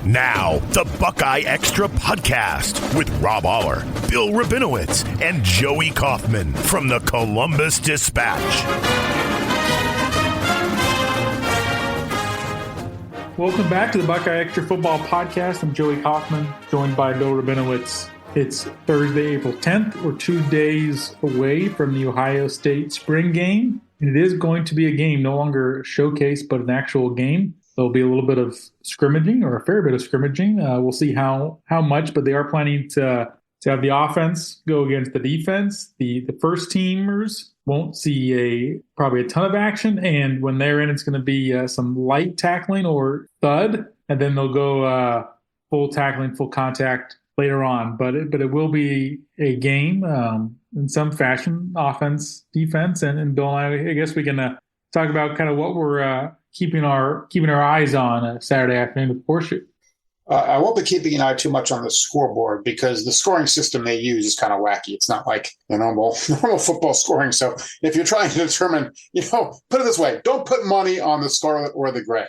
Now, the Buckeye Extra podcast with Rob Aller, Bill Rabinowitz, and Joey Kaufman from the Columbus Dispatch. Welcome back to the Buckeye Extra football podcast. I'm Joey Kaufman, joined by Bill Rabinowitz. It's Thursday, April 10th. We're 2 days away from the Ohio State spring game. And it is going to be a game, no longer a showcase, but an actual game. There'll be a little bit of scrimmaging, or a fair bit of scrimmaging. We'll see how much, but they are planning to have the offense go against the defense. The first teamers won't see probably a ton of action, and when they're in, it's going to be some light tackling or thud, and then they'll go full tackling, full contact later on. But it will be a game in some fashion, offense, defense, and Bill and I guess we can talk about kind of what we're keeping our eyes on Saturday afternoon with Horseshoe. I won't be keeping an eye too much on the scoreboard because the scoring system they use is kind of wacky. It's not like the normal football scoring. So if you're trying to determine, put it this way: don't put money on the scarlet or the gray.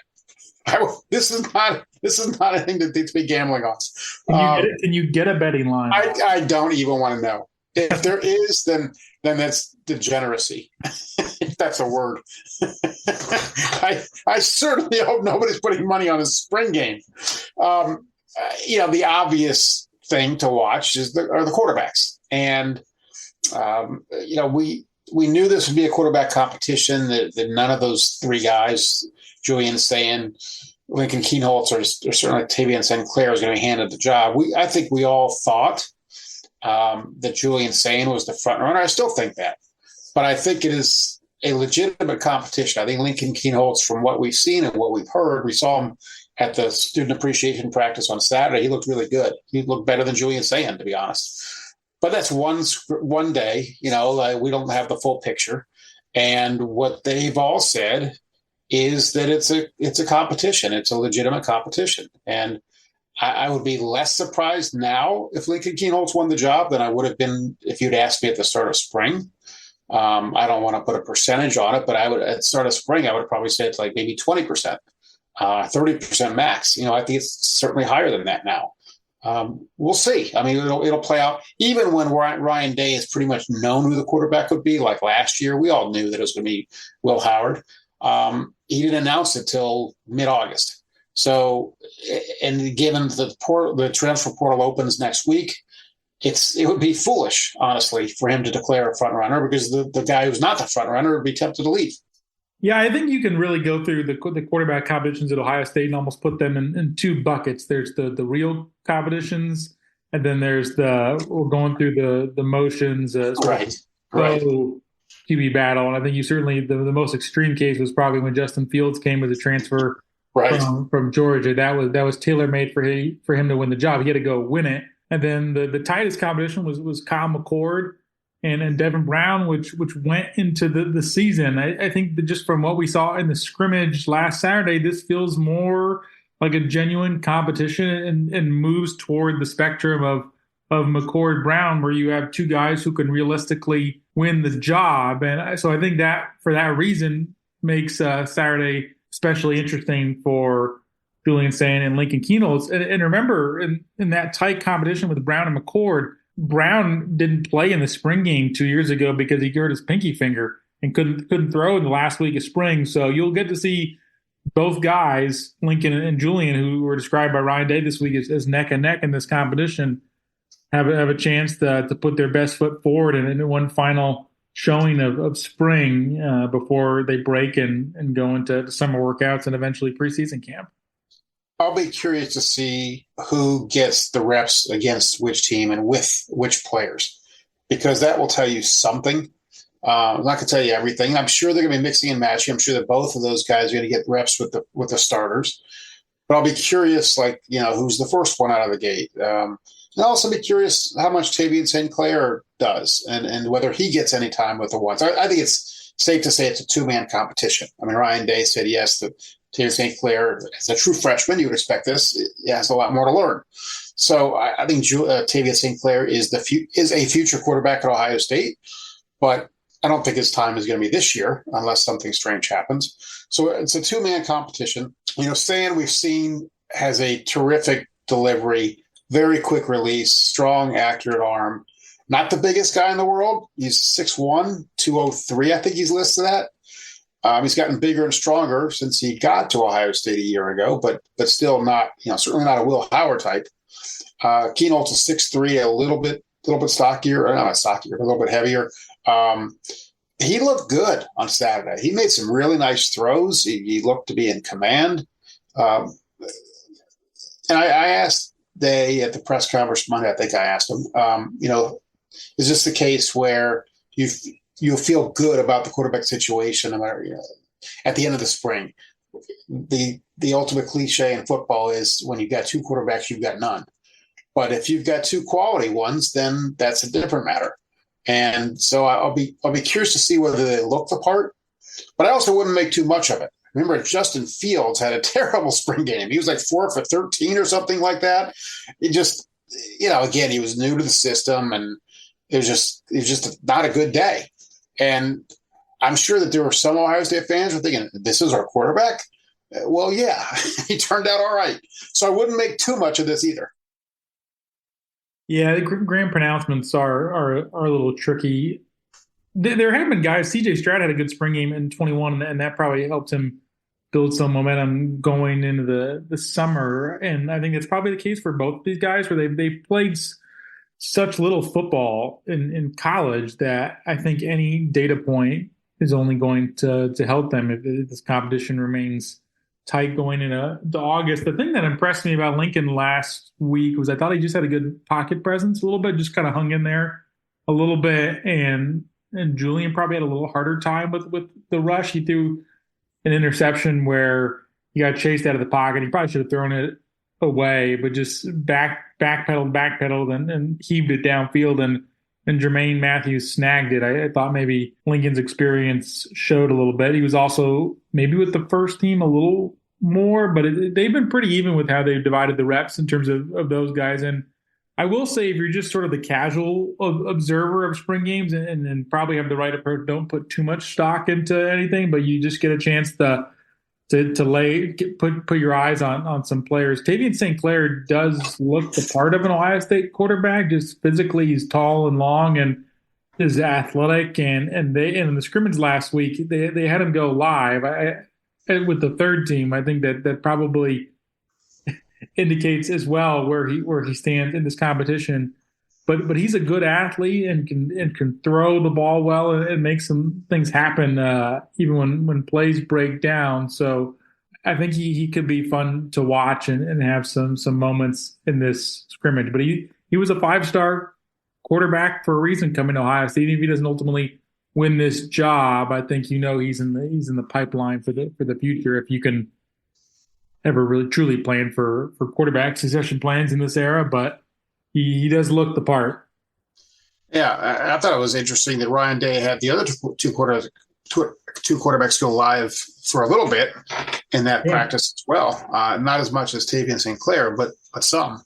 This is not anything to be gambling on. Can you get a betting line? I don't even want to know. If there is, then that's degeneracy. If that's a word. I certainly hope nobody's putting money on a spring game. The obvious thing to watch are the quarterbacks. And, we knew this would be a quarterback competition, that none of those three guys, Julian Sayin, Lincoln Kienholz, or certainly Tavian St. Clair, is going to be handed the job. I think we all thought that Julian Sayin was the front runner. I still think that. But I think it is a legitimate competition. I think Lincoln Kienholz, from what we've seen and what we've heard, we saw him at the student appreciation practice on Saturday. He looked really good. He looked better than Julian Sayin, to be honest. But that's one day. We don't have the full picture. And what they've all said is that it's a competition. It's a legitimate competition. And I would be less surprised now if Lincoln Kienholz won the job than I would have been if you'd asked me at the start of spring. I don't want to put a percentage on it, but at the start of spring, I would probably say it's like maybe 20%, 30% max. I think it's certainly higher than that now. We'll see. I mean, it'll play out. Even when Ryan Day is pretty much known who the quarterback would be, like last year, we all knew that it was going to be Will Howard. He didn't announce it till mid-August. So, and given the transfer portal opens next week, it would be foolish, honestly, for him to declare a front runner, because the guy who's not the front runner would be tempted to leave. Yeah, I think you can really go through the quarterback competitions at Ohio State and almost put them in two buckets. There's the real competitions, and then there's we're going through the motions. Right. QB battle. And I think you certainly, the most extreme case was probably when Justin Fields came as a transfer from Georgia. That was tailor-made for him to win the job. He had to go win it. And then the tightest competition was Kyle McCord and Devin Brown, which went into the season. I think that just from what we saw in the scrimmage last Saturday, this feels more like a genuine competition and moves toward the spectrum of McCord Brown, where you have two guys who can realistically win the job. And so I think that for that reason makes Saturday especially interesting for Julian Sayin and Lincoln Kienholz. And remember, in that tight competition with Brown and McCord, Brown didn't play in the spring game 2 years ago because he hurt his pinky finger and couldn't throw in the last week of spring. So you'll get to see both guys, Lincoln and Julian, who were described by Ryan Day this week as neck and neck in this competition, have a chance to put their best foot forward in one final showing of spring before they break and go into summer workouts and eventually preseason camp. I'll be curious to see who gets the reps against which team and with which players, because that will tell you something. I'm not going to tell you everything. I'm sure they're going to be mixing and matching. I'm sure that both of those guys are going to get reps with the starters. But I'll be curious, who's the first one out of the gate. And I'll also be curious how much Tavian St. Clair does and whether he gets any time with the ones. I think it's safe to say it's a two-man competition. I mean, Ryan Day said yes, that Tavian St. Clair, as a true freshman, you would expect this. He has a lot more to learn. So I think Tavian St. Clair is a future quarterback at Ohio State, but I don't think his time is going to be this year unless something strange happens. So it's a two-man competition. Saying we've seen has a terrific delivery, very quick release, strong, accurate arm. Not the biggest guy in the world. He's 6'1", 203, I think he's listed at. He's gotten bigger and stronger since he got to Ohio State a year ago, but still not, certainly not a Will Howard type. Keenholz is 6'3", a little bit stockier, or not stockier, a little bit heavier. He looked good on Saturday. He made some really nice throws. He looked to be in command. And I asked Day at the press conference Monday, I think I asked him, is this the case where you feel good about the quarterback situation at the end of the spring? The ultimate cliche in football is when you've got two quarterbacks, you've got none. But if you've got two quality ones, then that's a different matter. And so I'll be curious to see whether they look the part. But I also wouldn't make too much of it. Remember, Justin Fields had a terrible spring game. He was like 4 for 13 or something like that. It just, again, he was new to the system, and it was just not a good day. And I'm sure that there were some Ohio State fans who were thinking, this is our quarterback? Well, yeah, he turned out all right. So I wouldn't make too much of this either. Yeah, the grand pronouncements are a little tricky. There have been guys. C.J. Stroud had a good spring game in 21, and that probably helped him build some momentum going into the summer. And I think that's probably the case for both these guys, where they played such little football in college that I think any data point is only going to help them if this competition remains tight going into August. The thing that impressed me about Lincoln last week was I thought he just had a good pocket presence a little bit, just kind of hung in there a little bit. And Julian probably had a little harder time with the rush. He threw an interception where he got chased out of the pocket. He probably should have thrown it away, but just backpedaled and heaved it downfield, and Jermaine Matthews snagged it. I thought maybe Lincoln's experience showed a little bit. He was also maybe with the first team a little more, but they've been pretty even with how they've divided the reps in terms of those guys. And I will say, if you're just sort of the casual observer of spring games and probably have the right approach, don't put too much stock into anything, but you just get a chance to put your eyes on some players. Tavian St. Clair does look the part of an Ohio State quarterback. Just physically, he's tall and long and is athletic. And in the scrimmage last week, they had him go live with the third team. I think that probably indicates as well where he stands in this competition. But he's a good athlete and can throw the ball well and make some things happen even when plays break down. So I think he could be fun to watch and have some moments in this scrimmage. But he was a 5-star quarterback for a reason coming to Ohio State. Even if he doesn't ultimately win this job, I think he's in the pipeline for the future. If you can ever really truly plan for quarterback succession plans in this era, but he does look the part. Yeah, I thought it was interesting that Ryan Day had the other two quarterbacks go live for a little bit in that practice as well. Not as much as Tavian St. Clair, but some.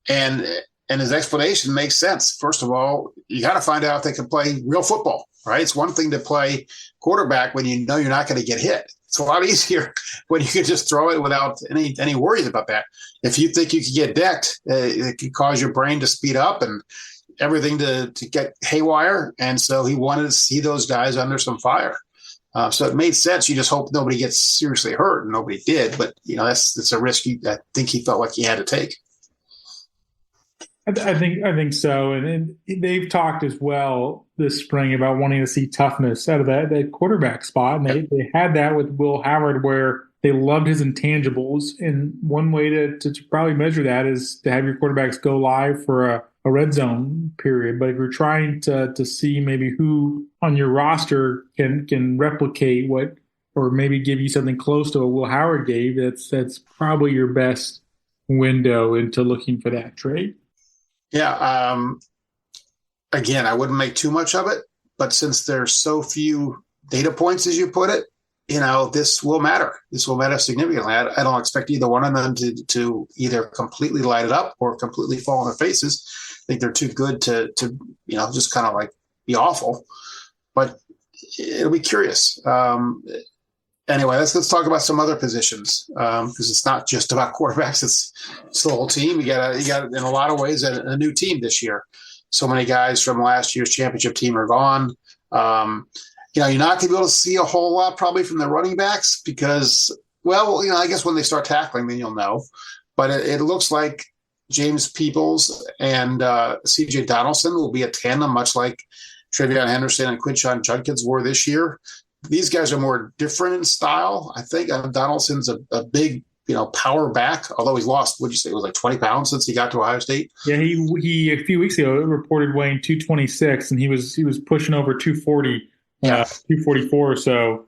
And his explanation makes sense. First of all, you got to find out if they can play real football, right? It's one thing to play quarterback when you know you're not going to get hit. It's a lot easier when you can just throw it without any worries about that. If you think you could get decked, it could cause your brain to speed up and everything to get haywire. And so he wanted to see those guys under some fire. So it made sense. You just hope nobody gets seriously hurt, and nobody did. But that's a risk I think he felt like he had to take. I think so, and they've talked as well this spring about wanting to see toughness out of that quarterback spot, and they had that with Will Howard, where they loved his intangibles. And one way to probably measure that is to have your quarterbacks go live for a red zone period. But if you're trying to see maybe who on your roster can replicate what, or maybe give you something close to what Will Howard gave, that's probably your best window into looking for that trait. Yeah. Again, I wouldn't make too much of it, but since there's so few data points, as you put it, this will matter. This will matter significantly. I don't expect either one of them to either completely light it up or completely fall on their faces. I think they're too good to just kind of like be awful, but it'll be curious. Anyway, let's talk about some other positions because it's not just about quarterbacks. It's the whole team. You got in a lot of ways a new team this year. So many guys from last year's championship team are gone. You're not going to be able to see a whole lot probably from the running backs because, I guess when they start tackling, then you'll know. But it looks like James Peoples and C.J. Donaldson will be a tandem, much like Trevion Henderson and Quinshawn Judkins were this year. These guys are more different in style. I think Donaldson's a big, power back, although he's lost, what'd you say, it was like 20 pounds since he got to Ohio State? Yeah, he a few weeks ago reported weighing 226, and he was pushing over 240, 244 or so.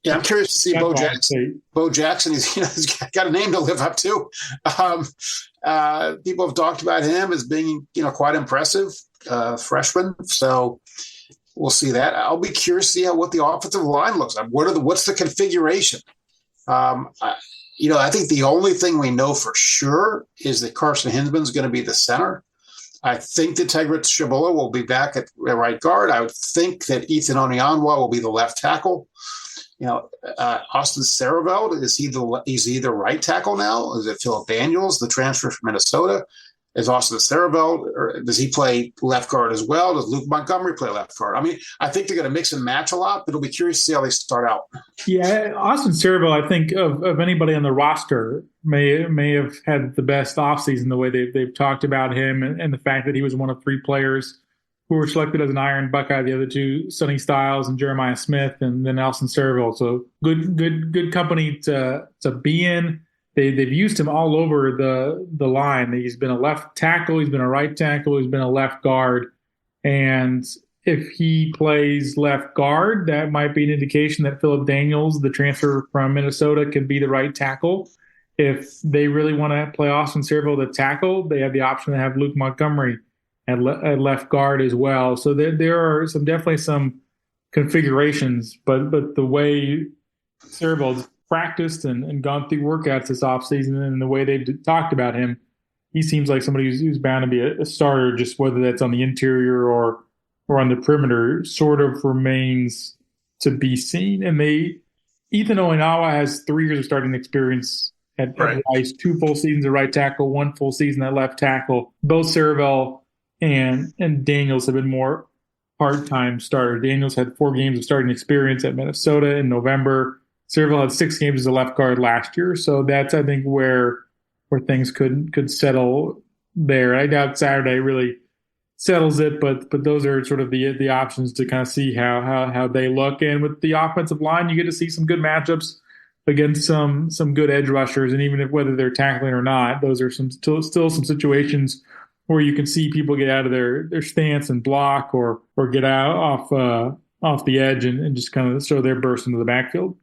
Yeah, I'm curious to see Bo Jackson. Bo Jackson, he's got a name to live up to. People have talked about him as being, quite impressive freshman. So we'll see that. I'll be curious to see what the offensive line looks like. What's the configuration? I think the only thing we know for sure is that Carson Hinzman's going to be the center. I think that Tegretz Shabula will be back at right guard. I would think that Ethan Onyanwa will be the left tackle. Austin Sareveld, is he the right tackle now? Is it Philip Daniels, the transfer from Minnesota? Is Austin Sareveld, or does he play left guard as well? Does Luke Montgomery play left guard? I mean, I think they're going to mix and match a lot, but it'll be curious to see how they start out. Yeah, Austin Sareveld, I think of anybody on the roster may have had the best offseason, the way they've talked about him and the fact that he was one of 3 players who were selected as an Iron Buckeye, the other 2, Sonny Styles and Jeremiah Smith, and then Austin Sareveld. So good company to be in. They've used him all over the line. He's been a left tackle, he's been a right tackle, he's been a left guard. And if he plays left guard, that might be an indication that Philip Daniels, the transfer from Minnesota, can be the right tackle. If they really want to play Austin Sareveld at tackle, they have the option to have Luke Montgomery at left guard as well. So there are definitely some configurations, but the way Sareveld practiced and gone through workouts this offseason and the way they've talked about him, he seems like somebody who's bound to be a starter, just whether that's on the interior or on the perimeter sort of remains to be seen. And Ethan Onyanwa has 3 years of starting experience at Rice, 2 full seasons at right tackle, 1 full season at left tackle. Both Sareveld and Daniels have been more part-time starters. Daniels had 4 games of starting experience at Minnesota in November. Sareveld had 6 games as a left guard last year. So that's, I think, where things could settle there. I doubt Saturday really settles it, but those are sort of the options to kind of see how they look. And with the offensive line, you get to see some good matchups against some good edge rushers. And even whether they're tackling or not, those are still some situations where you can see people get out of their stance and block or get out off the edge and just kind of show their burst into the backfield.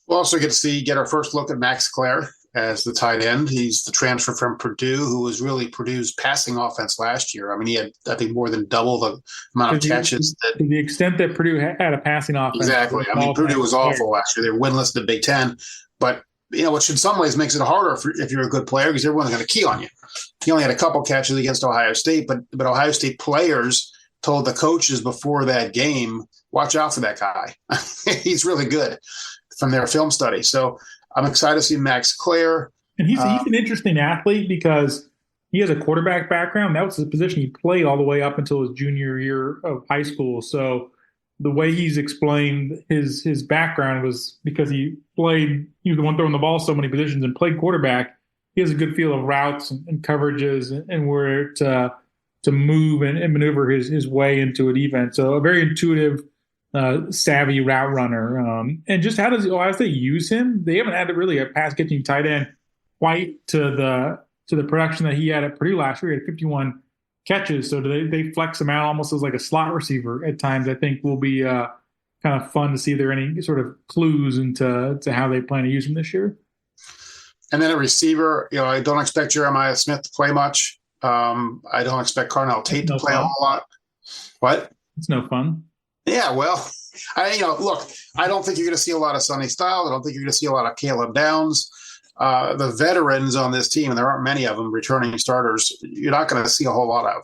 We'll also get our first look at Max Clare as the tight end. He's the transfer from Purdue, who was really Purdue's passing offense last year. I mean, he had, I think, more than double the amount of catches. To the extent that Purdue had a passing offense. Exactly. I mean, Purdue was awful last year. They were winless in the Big Ten. But, which in some ways makes it harder if you're a good player because everyone's going to key on you. He only had a couple catches against Ohio State, but Ohio State players told the coaches before that game, watch out for that guy. He's really good from their film study. So I'm excited to see Max Clare. And he's an interesting athlete because he has a quarterback background. That was his position he played all the way up until his junior year of high school. So the way he's explained his background was because he was the one throwing the ball so many positions and played quarterback. He has a good feel of routes and coverages and where to move and maneuver his way into a defense. So a very intuitive, savvy route runner. And just how does Ohio State use him? They haven't had really a pass catching tight end quite to the production that he had at Purdue last year. He had 51 catches. So they flex him out almost as like a slot receiver at times. I think will be kind of fun to see if there are any sort of clues into how they plan to use him this year. And then a receiver, I don't expect Jeremiah Smith to play much. I don't expect Carnell Tate to play a whole lot. What? It's no fun. Yeah, well, look, I don't think you're going to see a lot of Sonny Styles. I don't think you're going to see a lot of Caleb Downs. The veterans on this team, and there aren't many of them returning starters, you're not going to see a whole lot of.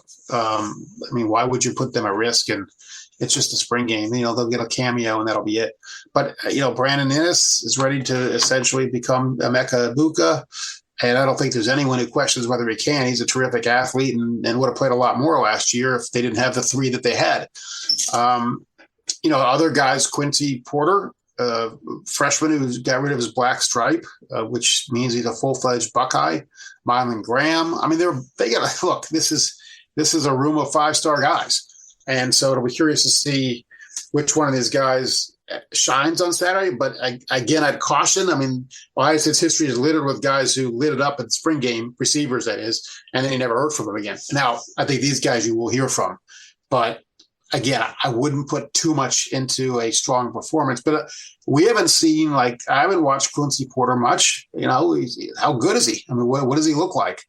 Why would you put them at risk? And it's just a spring game. They'll get a cameo and that'll be it. But, Brandon Innes is ready to essentially become Emeka Egbuka. And I don't think there's anyone who questions whether he can. He's a terrific athlete and would have played a lot more last year if they didn't have the three that they had. Other guys, Quincy Porter, freshman who got rid of his black stripe, which means he's a full-fledged Buckeye. Mylan Graham. I mean, they got to look. This is a room of 5-star guys, and so it'll be curious to see which one of these guys shines on Saturday. But again, I'd caution. I mean, Ohio State's history is littered with guys who lit it up at the spring game, receivers that is, and then you never heard from them again. Now, I think these guys you will hear from, but again, I wouldn't put too much into a strong performance. But we haven't seen, I haven't watched Quincy Porter much. How good is he? I mean, what does he look like?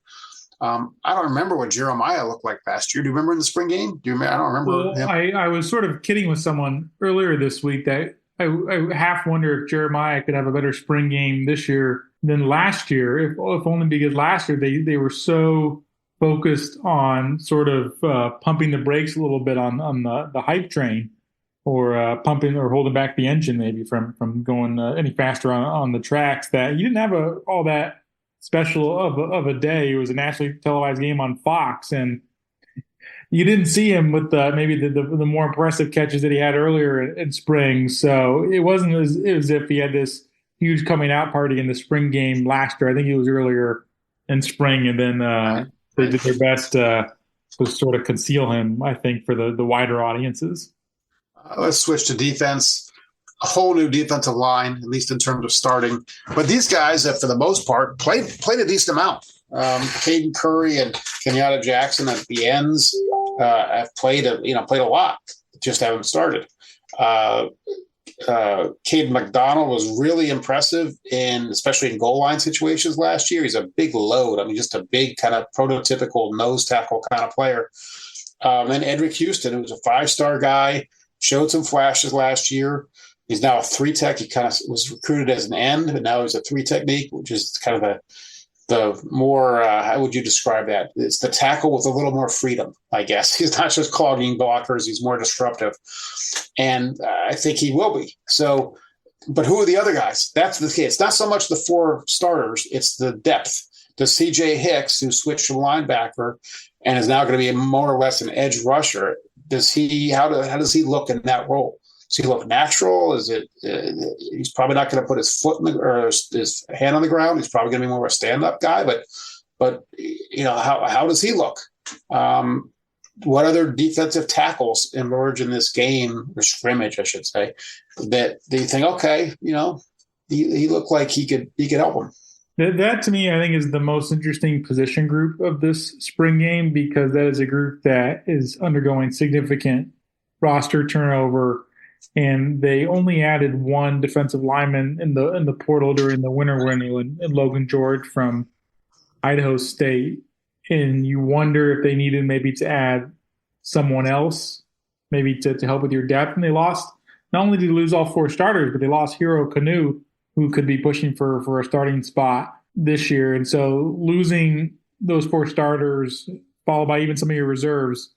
I don't remember what Jeremiah looked like last year. Do you remember in the spring game? I don't remember. Well, I was sort of kidding with someone earlier this week that I half wonder if Jeremiah could have a better spring game this year than last year, if only because last year they were so focused on sort of pumping the brakes a little bit on the hype train, or pumping or holding back the engine maybe from going any faster on the tracks, that you didn't have all that special of a day. It was a nationally televised game on Fox, and you didn't see him with maybe the more impressive catches that he had earlier in spring. So it wasn't as if he had this huge coming out party in the spring game last year. I think it was earlier in spring, and then they did their best to sort of conceal him, I think, for the wider audiences. Let's switch to defense. A whole new defensive line, at least in terms of starting. But these guys, that for the most part, played a decent amount. Caden Curry and Kenyatta Jackson at the ends have played a lot, just haven't started. Caden McDonald was really impressive especially in goal line situations last year. He's a big load. I mean, just a big kind of prototypical nose tackle kind of player. And Edric Houston, who was a 5-star guy, showed some flashes last year. He's now a 3-tech. He kind of was recruited as an end, but now he's a 3-technique, which is kind of the more, how would you describe that? It's the tackle with a little more freedom, I guess. He's not just clogging blockers. He's more disruptive. And I think he will be. So, but who are the other guys? That's the key. It's not so much the 4 starters. It's the depth. Does CJ Hicks, who switched from linebacker and is now going to be more or less an edge rusher, how does he look in that role? Does he look natural? Is it? He's probably not going to put his foot or his hand on the ground. He's probably going to be more of a stand-up guy. But how does he look? What other defensive tackles emerge in this game, or scrimmage, I should say, that do you think, okay, he looked like he could help him? That to me, I think, is the most interesting position group of this spring game, because that is a group that is undergoing significant roster turnover, and they only added one defensive lineman in the portal during the winter window, in Logan George from Idaho State. And you wonder if they needed maybe to add someone else, maybe to help with your depth. And they lost, not only did they lose all 4 starters, but they lost Hero Kanu, who could be pushing for a starting spot this year. And so losing those 4 starters, followed by even some of your reserves,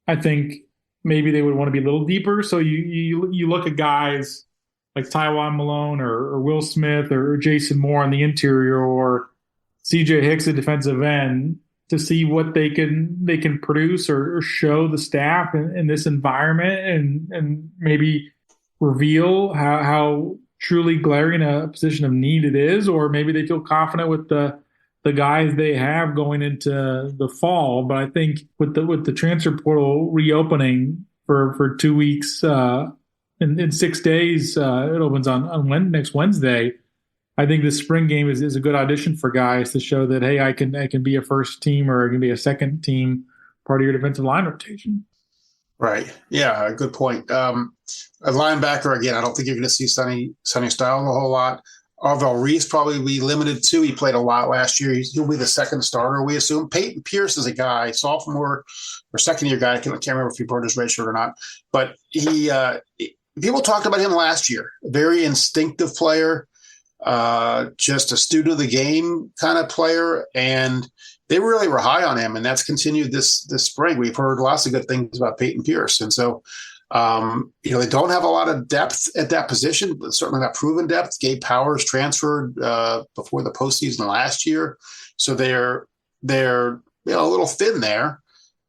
I think maybe they would want to be a little deeper. So you look at guys like Tywan Malone or Will Smith or Jason Moore on the interior, or CJ Hicks at defensive end, to see what they can produce or show the staff in this environment, and maybe reveal how truly glaring a position of need it is, or maybe they feel confident with the guys they have going into the fall. But I think with the transfer portal reopening for 2 weeks, in 6 days, it opens on next Wednesday. I think this spring game is a good audition for guys to show that, hey, I can be a first team, or I can be a second team part of your defensive line rotation. Right. Yeah, good point. A linebacker, again, I don't think you're going to see Sonny Styles a whole lot. Arvell Reese probably will be limited too. He played a lot last year. He'll be the second starter, we assume. Peyton Pierce is a guy, sophomore or second-year guy. I can't remember if he burned his red shirt or not. But people talked about him last year. A very instinctive player, just a student of the game kind of player, and they really were high on him, and that's continued this spring. We've heard lots of good things about Peyton Pierce, and so They don't have a lot of depth at that position, but certainly not proven depth. Gabe Powers transferred before the postseason last year, so they're a little thin there.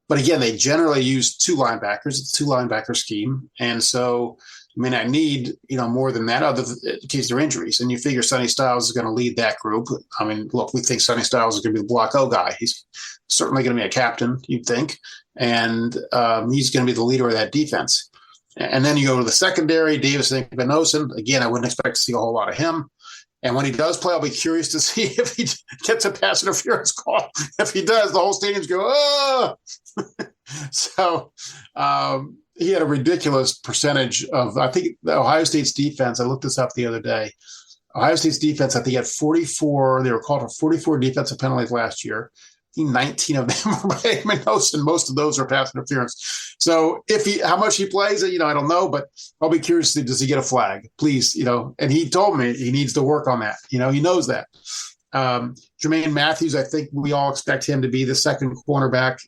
But again, they generally use two linebackers. It's a two-linebacker scheme, and so I need more than that, other in case there are injuries. And you figure Sonny Styles is going to lead that group. Look, we think Sonny Styles is going to be the block O guy. He's certainly going to be a captain, you'd think, and he's going to be the leader of that defense. And then you go to the secondary, Davis and Van Osen. Again, I wouldn't expect to see a whole lot of him. And when he does play, I'll be curious to see if he gets a pass interference call. If he does, the whole stadium's go, oh! So he had a ridiculous percentage of, I think, the Ohio State's defense. I looked this up the other day. Ohio State's defense, I think, had 44. They were called for 44 defensive penalties last year. 19 of them are by Van Osen. Most of those are pass interference. So how much he plays, I don't know, but I'll be curious to see, does he get a flag? Please, and he told me he needs to work on that. He knows that. Jermaine Matthews, I think we all expect him to be the second cornerback.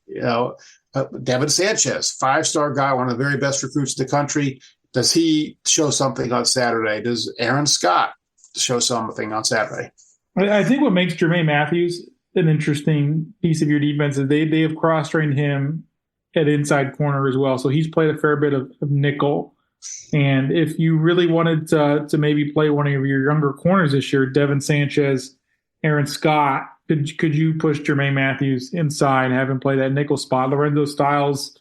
Devin Sanchez, 5-star guy, one of the very best recruits in the country. Does he show something on Saturday? Does Aaron Scott show something on Saturday? I think what makes Jermaine Matthews an interesting piece of your defense is they have cross-trained him at inside corner as well. So he's played a fair bit of nickel. And if you really wanted to maybe play one of your younger corners this year, Devin Sanchez, Aaron Scott, could you push Jermaine Matthews inside and have him play that nickel spot? Lorenzo Styles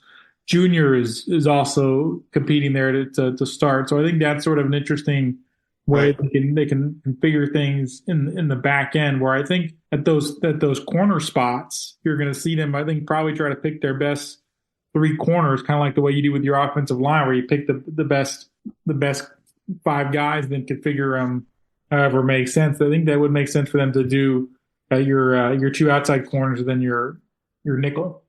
Jr. is also competing there to start. So I think that's sort of an interesting way they can configure things in the back end, where I think at those corner spots, you're going to see them, I think, probably try to pick their best three corners, kind of like the way you do with your offensive line, where you pick the best 5 guys, then configure them however makes sense. I think that would make sense for them to do your 2 outside corners and then your nickel.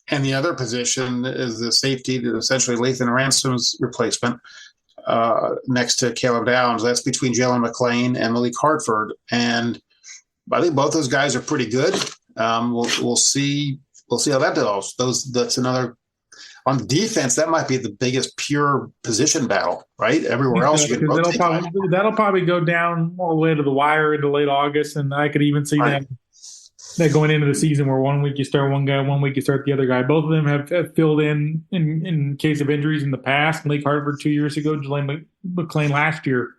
And the other position is the safety, essentially Lathan Ransom's replacement, next to Caleb Downs. That's between Jalen McClain and Malik Hartford. And I think both those guys are pretty good. We'll see how that develops. That's another on defense. That might be the biggest pure position battle, right? Everywhere else you can rotate. That'll probably go down all the way to the wire into late August, and I could even see that going into the season where 1 week you start one guy, 1 week you start the other guy. Both of them have filled in case of injuries in the past. Malik Hartford 2 years ago, Jalen McClain last year.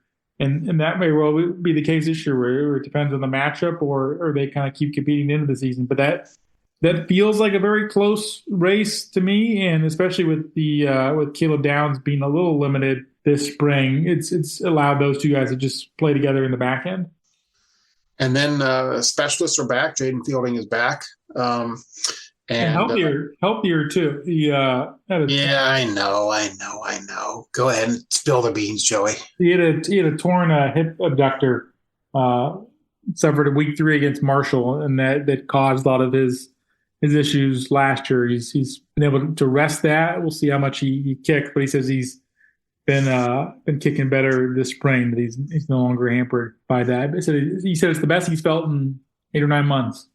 And that may well be the case this year, where it depends on the matchup, or they kind of keep competing into the season. But that feels like a very close race to me, and especially with with Caleb Downs being a little limited this spring, it's allowed those 2 guys to just play together in the back end. And then specialists are back. Jaden Fielding is back. And healthier too. I know. Go ahead and spill the beans, Joey. He had a torn hip abductor, suffered in week 3 against Marshall, and that caused a lot of his issues last year. He's been able to rest that. We'll see how much he kicked, but he says he's been kicking better this spring, but he's no longer hampered by that. He said it's the best he's felt in 8 or 9 months.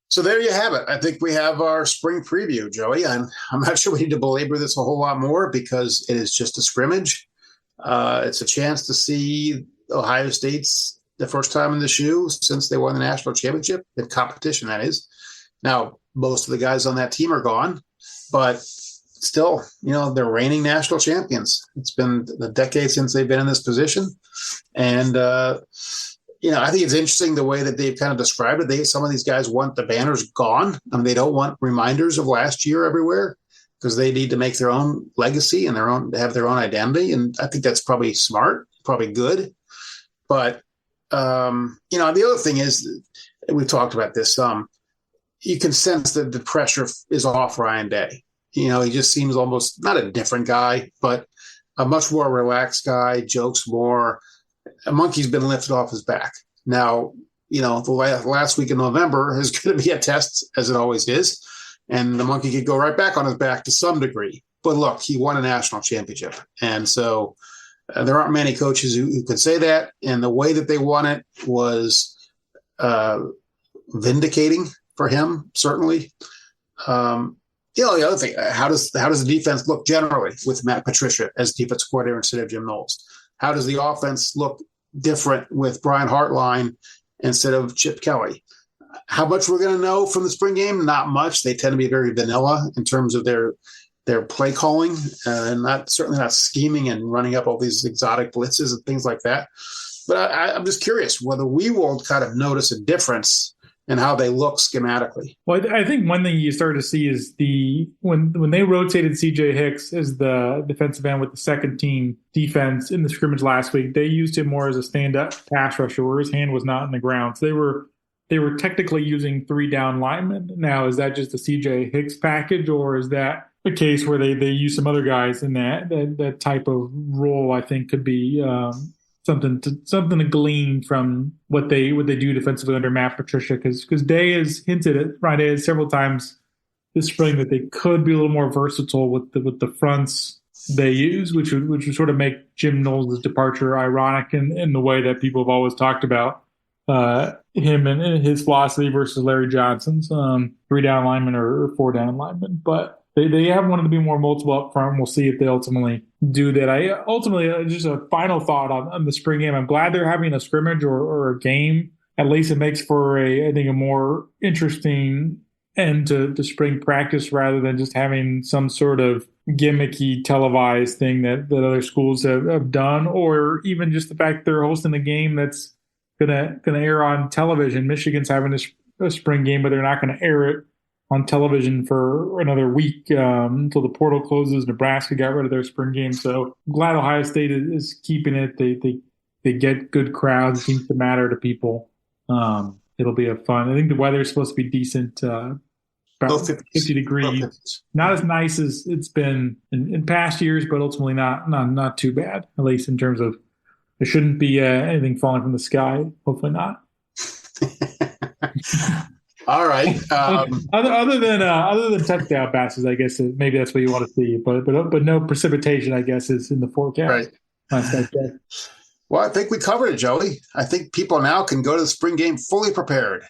So there you have it. I think we have our spring preview, Joey. I'm not sure we need to belabor this a whole lot more because it is just a scrimmage. It's a chance to see Ohio State's the first time in the shoe since they won the national championship, in competition, that is. Now, most of the guys on that team are gone, but still, they're reigning national champions. It's been a decade since they've been in this position. And, I think it's interesting the way that they've kind of described it. Some of these guys want the banners gone. They don't want reminders of last year everywhere because they need to make their own legacy and have their own identity. And I think that's probably smart, probably good. But, the other thing is, we've talked about this some, you can sense that the pressure is off Ryan Day. He just seems almost not a different guy, but a much more relaxed guy, jokes more. A monkey's been lifted off his back. Now, the last week in November is going to be a test, as it always is, and the monkey could go right back on his back to some degree. But look, he won a national championship. And so there aren't many coaches who could say that. And the way that they won it was vindicating for him, certainly. The other thing, how does the defense look generally with Matt Patricia as defense coordinator instead of Jim Knowles? How does the offense look different with Brian Hartline instead of Chip Kelly? How much we're going to know from the spring game? Not much. They tend to be very vanilla in terms of their play calling, and certainly not scheming and running up all these exotic blitzes and things like that. But I'm just curious whether we will kind of notice a difference in how they look schematically. Well, I think one thing you start to see is when they rotated C.J. Hicks as the defensive end with the second team defense in the scrimmage last week, they used him more as a stand-up pass rusher where his hand was not in the ground. So they were technically using 3 down linemen. Now, is that just a C.J. Hicks package, or is that a case where they use some other guys in that type of role? I think could be something to glean from what they do defensively under Matt Patricia, because Day has hinted at Friday several times this spring that they could be a little more versatile with the fronts they use, which would sort of make Jim Knowles' departure ironic in the way that people have always talked about him and his philosophy versus Larry Johnson's 3 down linemen or 4 down linemen. But they have wanted to be more multiple up front. We'll see if they ultimately do that. Just a final thought on the spring game. I'm glad they're having a scrimmage or a game. At least it makes for I think a more interesting end to spring practice rather than just having some sort of gimmicky televised thing that other schools have done, or even just the fact they're hosting a game that's gonna air on television. Michigan's having a spring game, but they're not going to air it on television for another week until the portal closes. Nebraska got rid of their spring game, so I'm glad Ohio State is keeping it. They get good crowds. It seems to matter to people. It'll be a fun. I think the weather is supposed to be decent. About 50 degrees. Not as nice as it's been in past years, but ultimately not too bad. At least in terms of there shouldn't be anything falling from the sky. Hopefully not. All right. Other than touchdown passes, I guess maybe that's what you want to see. But no precipitation, I guess, is in the forecast. Right. Well, I think we covered it, Joey. I think people now can go to the spring game fully prepared.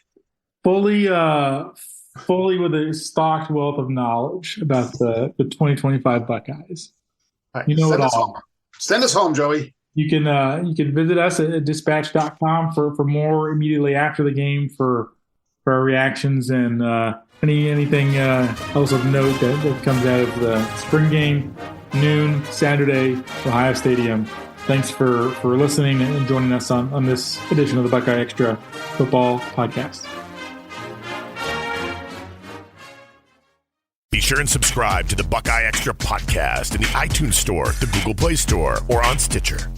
Fully with a stocked wealth of knowledge about the 2025 Buckeyes. Right. You know it all. Send us home, Joey. You can visit us at dispatch.com for more immediately after the game for our reactions and anything else of note that comes out of the spring game, noon, Saturday, Ohio Stadium. Thanks for listening and joining us on this edition of the BuckeyeXtra Football Podcast. Be sure and subscribe to the BuckeyeXtra Podcast in the iTunes Store, the Google Play Store, or on Stitcher.